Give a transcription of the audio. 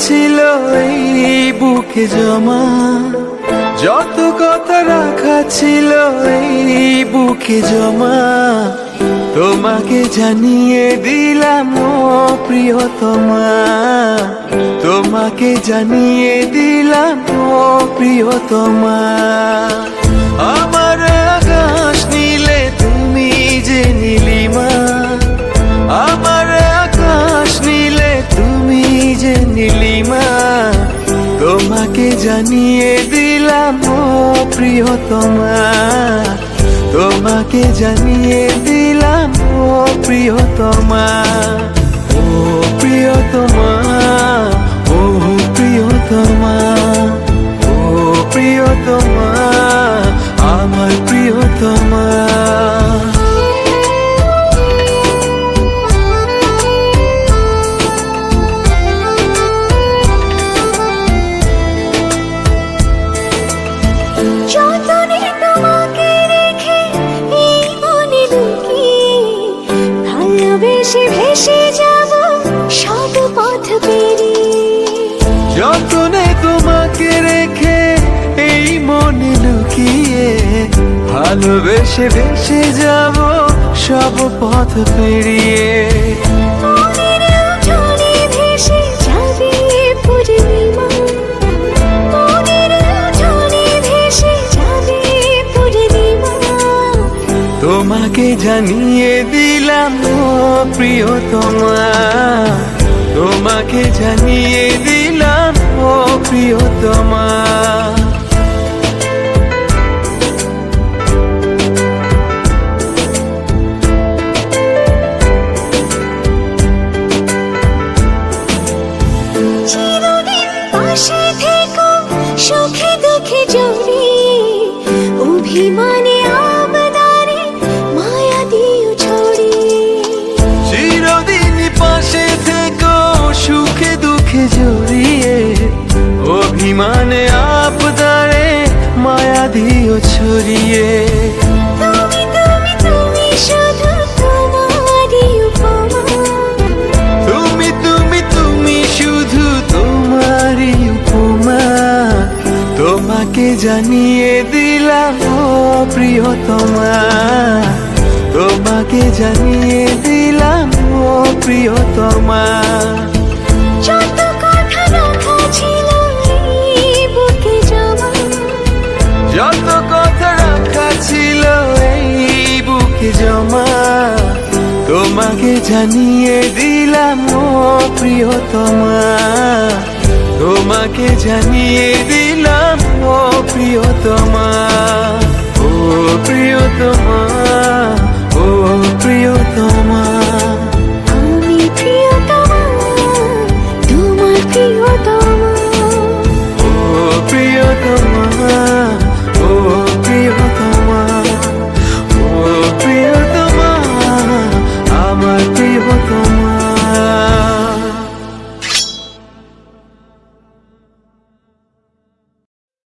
ছিল এই বুকে জমা, যত কথা রাখা ছিল এই বুকে জমা, তোমাকে জানিয়ে দিলাম ও প্রিয়তমা, তোমাকে জানিয়ে দিলাম ও প্রিয়তমা। আমার আকাশ নীলে তুমি যে নীলিমা, আমার আকাশ নীলে তুমি যে নীলিমা, তোমাকে জানিয়ে দিলাম ও প্রিয়তমা, তোমাকে জানিয়ে দিলাম ও প্রিয়তমা। ও প্রিয়তমা, ও প্রিয়তমা, ও প্রিয়তমা, আমার প্রিয়তমা। যতনে তোমাকে রেখে এই মনে লুকিয়ে, ভালোবেসে ভেসে যাব সব পথ পেরিয়ে। যতনে তোমাকে রেখে এই মনে লুকিয়ে, ভালোবেসে ভেসে যাব সব পথ পেরিয়ে। মনের উঠোনে ভেসে যাবে পূর্ণিমা, মনের উঠোনে ভেসে যাবে পূর্ণিমা, তোমাকে জানিয়ে দিলাম ও প্রিয়তমা, তোমাকে জানিয়ে দিলাম ও প্রিয়তমা। চিরদিন পাশে থেকো সুখে দুঃখে জড়িয়ে, অভিমানে আবদারে মায়া দিও ছড়িয়ে। চিরদিন পাশে থেকো সুখে দুঃখে জড়িয়ে, অভিমানে আবদারে মায়া দিও ছড়িয়ে। তুমি তুমি তুমি শুধু তোমারই উপমা, তুমি তুমি তুমি শুধু তোমারই উপমা, তোমাকে জানিয়ে দিলাম ও প্রিয়তমা, তোমাকে জানিয়ে দিলাম ও প্রিয়তমা। যত কথা রাখা ছিল এই বুকে জমা, যত কথা রাখা ছিল এই বুকে জমা, তোমাকে জানিয়ে দিলাম ও প্রিয়তমা, তোমাকে জানিয়ে দিলাম ও প্রিয়তমা।